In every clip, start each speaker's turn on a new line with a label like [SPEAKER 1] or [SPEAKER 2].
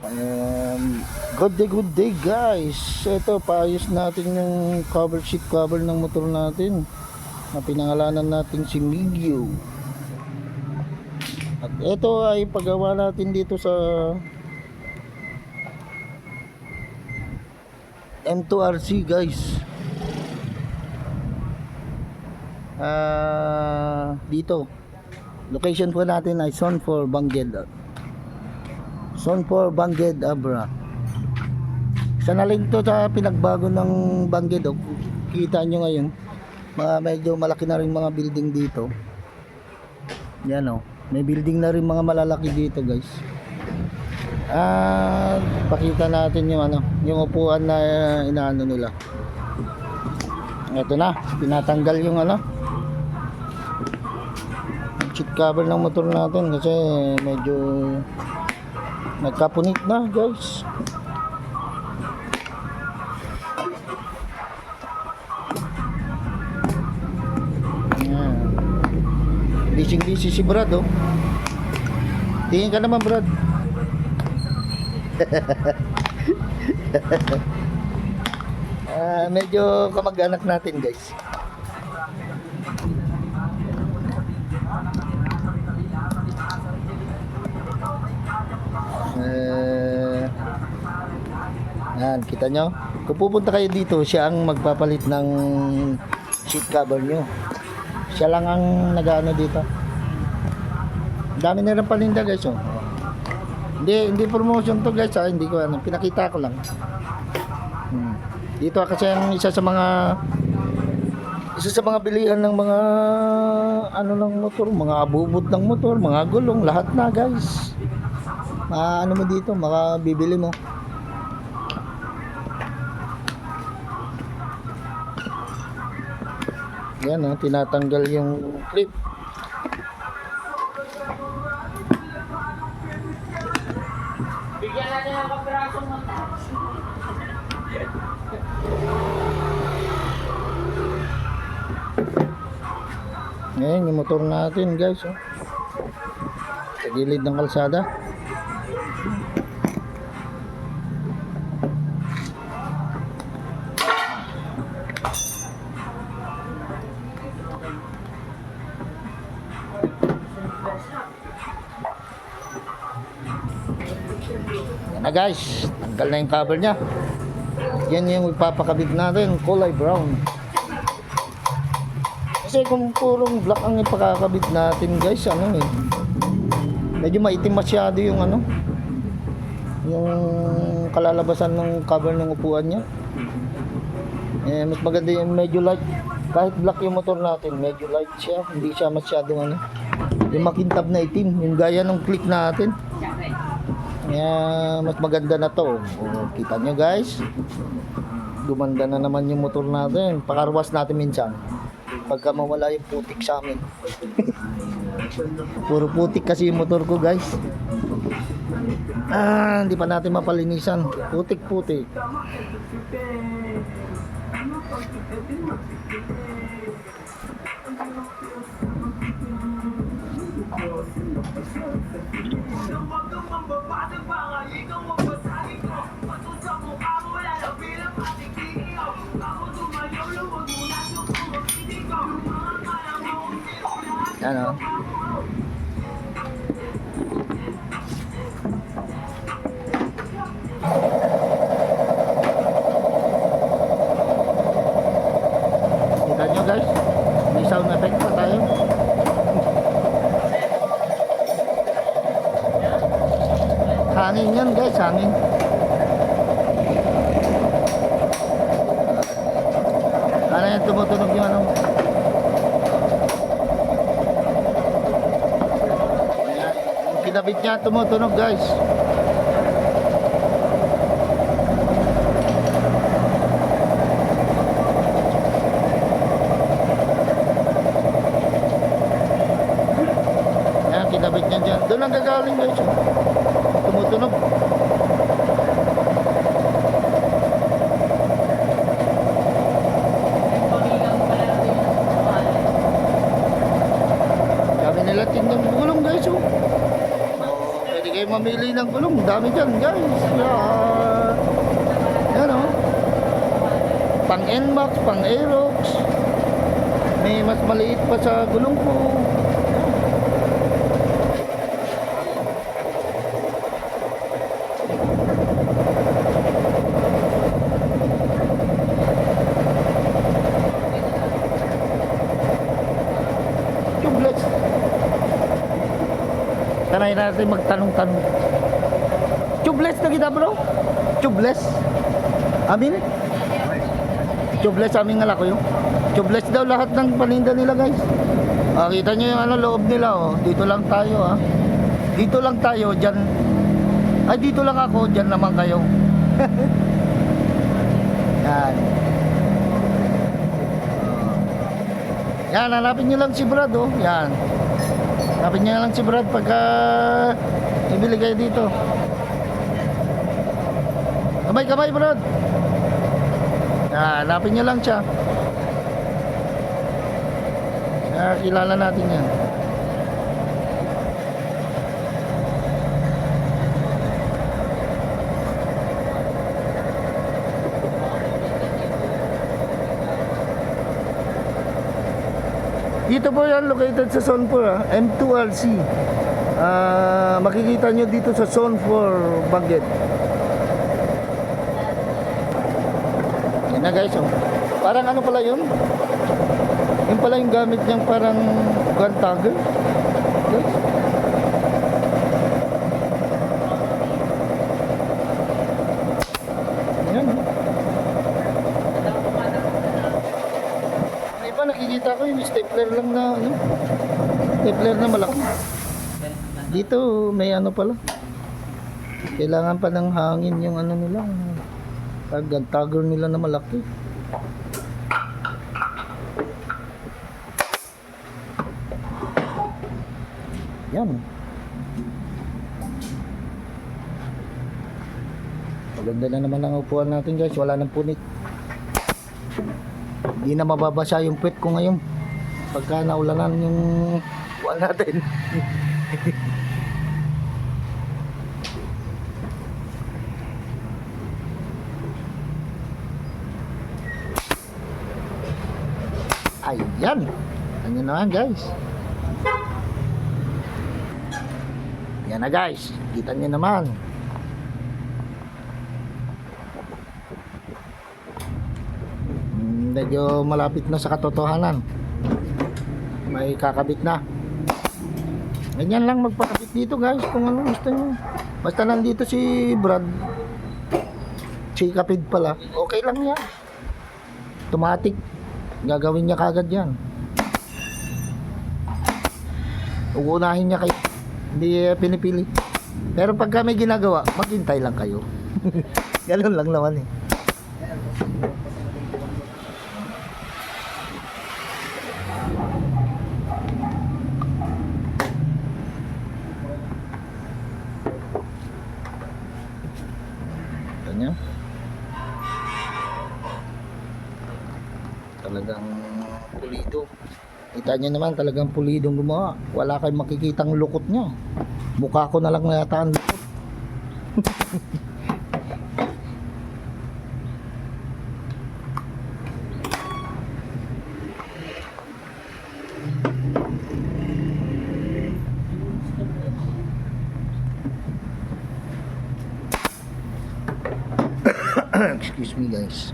[SPEAKER 1] Good day guys. Ito, paayos natin yung cover sheet cover ng motor natin na pinangalanan natin si Migyo. At ito ay paggawa natin dito sa M2RC guys. Dito location po natin ay Zone 4 Bangged, Abra. Isa na lang to sa pinagbago ng Bangged. Kita nyo ngayon medyo malaki na rin mga building dito. Yan may building na rin mga malalaki dito guys. Pakita natin yung yung upuan na inaano nila. Ito na, tinatanggal yung seat cover ng motor natin kasi medyo nagkapunit na guys. Busy si Brad tingin ka naman Brad. Medyo kamag-anak natin guys. Yan, kita nyo kung pupunta kayo dito, siya ang magpapalit ng seat cover nyo. Siya lang ang nag-ano dito. Dami na rin paninda guys. Hindi promotion to guys, hindi ko pinakita ko lang. Dito kasi ang isa sa mga bilihan ng mga ng motor, mga abubot ng motor, mga gulong, lahat na guys. Mo dito, makabibili mo. Yan tinatanggal yung clip.
[SPEAKER 2] Bigyan natin ng kapirasong mata.
[SPEAKER 1] Ngayon yung motor natin guys sa gilid ng kalsada. Yan na guys, tanggal na yung cover nya. Yan yung ipapakabit natin, kulay brown. Kasi kung purong black ang ipakakabit natin guys, medyo maitim masyado yung yung kalalabasan ng cover ng upuan nya. Mas maganda yung medyo light. Kahit black yung motor natin, medyo light siya, hindi siya masyadong yung makintab na itim, yung gaya ng click natin. Mas maganda na to. Kita nyo guys, gumanda na naman yung motor natin. Pakarwas natin minsan pagka mawala yung putik sa amin. Puro putik kasi yung motor ko guys. Hindi pa natin mapalinisan. Putik. Kita nyo guys, may sound effect pa tayo. Hangin yan guys, hangin. Yan tumutunog yung kinabit niya, tumutunog guys. Yan, kinabit niya dyan. Doon ang gagaling guys. Tumutunog. Sabi nila tingnan gulong guys. Pwede kayo mamili ng gulong. Dami dyan guys. Yan o. Pang NMAX, pang Aerox. May mas maliit pa sa gulong ko. Tubeless. Sanay natin magtanong-tanong. Tubeless na kita bro? Tubeless? Amin? Tubeless aming nga ko yun. Tubeless daw lahat ng paninda nila guys. Kita nyo yung loob nila oh. Dito lang tayo Dito lang tayo dyan. Ay dito lang ako, dyan naman kayo. Yan. Yan, hanapin nyo lang si Brad oh. Yan. Hanapin nyo lang si Brad pagka ibili kayo dito. Kamay Brad. Yan, hanapin nyo lang siya. Kilala natin yan. Dito po yan, located sa Zone 4 M2RC. Makikita nyo dito sa Zone 4 Baguette. Yan na guys oh. Parang ano pala yun? Yun pala yung gamit niyang parang gun tagger. Guys. Yan oh. May iba nakikita ko yung stapler lang na ano. Stapler na malaki. Dito may ano pala. Kailangan pa ng hangin yung ano nila. Gun tagger nila na malaki. Yan. Maganda na naman ang upuan natin guys. Wala nang punit. Hindi na mababasa yung puwet ko ngayon. Pagka naulanan yung upuan natin. Ayan. Ano naman guys. Yan na guys, kita nyo naman. Medyo malapit na sa katotohanan. May kakabit na. Ganyan lang magpakabit dito guys kung ano gusto nyo. Basta nandito si Brad, si Kapid pala, okay lang yan. Automatic. Gagawin niya kagad yan. Uunahin niya kayo. Hindi pinipili. Pero pagka may ginagawa, maghintay lang kayo. Ganun lang naman eh. Ganyan. Talagang pulido. Kita nyo naman talagang pulidong gumawa. Wala kayong makikitang lukot niya. Mukha ko na lang yata ang lukot. Excuse me guys.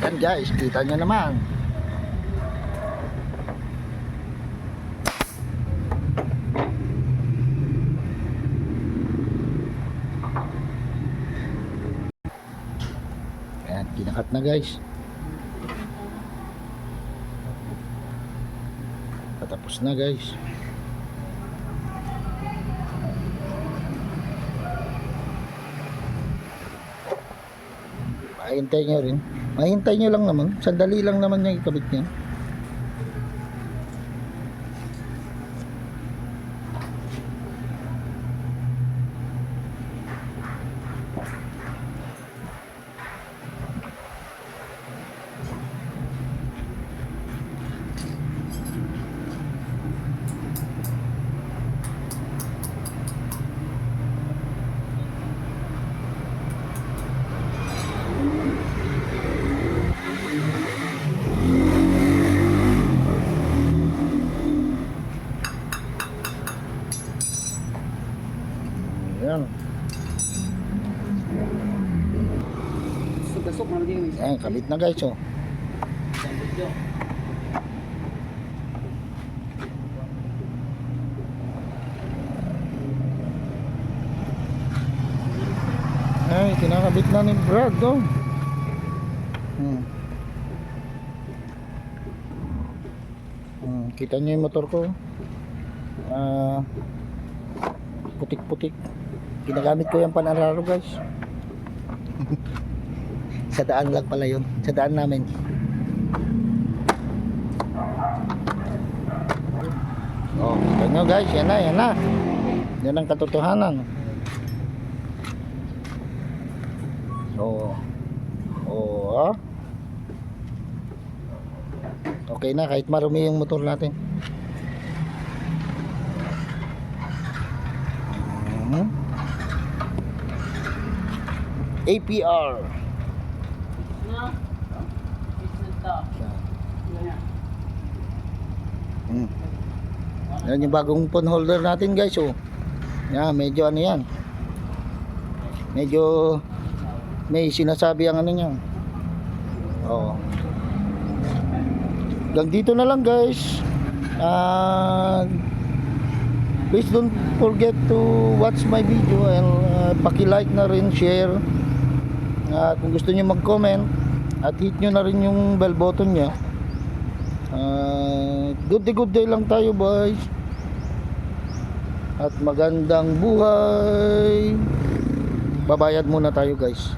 [SPEAKER 1] Yan guys, kita nyo naman. Ayan, kinakat na guys. Patapos na guys. Mahintay nyo rin. Mahintay nyo lang naman. Sandali lang naman yung ikabit niya. Ayan, kabit na guys, oh.
[SPEAKER 2] Isang video.
[SPEAKER 1] Ay, kinakabit na ni Brad, oh. Kita niyo yung motor ko. Putik-putik. Ginagamit ko yung panararo, guys. Sa daan lang pala yun. Sa daan namin. Oh, kita nyo guys, yan na, yan na. Yan ang katotohanan. Oh. Oh, ah. Okay na, kahit marumi yung motor natin. APR.
[SPEAKER 2] Na? Isn't
[SPEAKER 1] Yan yung bagong phone holder natin guys, oh. Yan, medyo ano yan. Medyo may sinasabi ang ano niya. Oo. Hanggang dito na lang guys. Please don't forget to watch my video and paki-like na rin, share. Kung gusto niyo mag-comment at hit nyo na rin yung bell button niya. Good day lang tayo boys. At magandang buhay. Babayad muna tayo guys.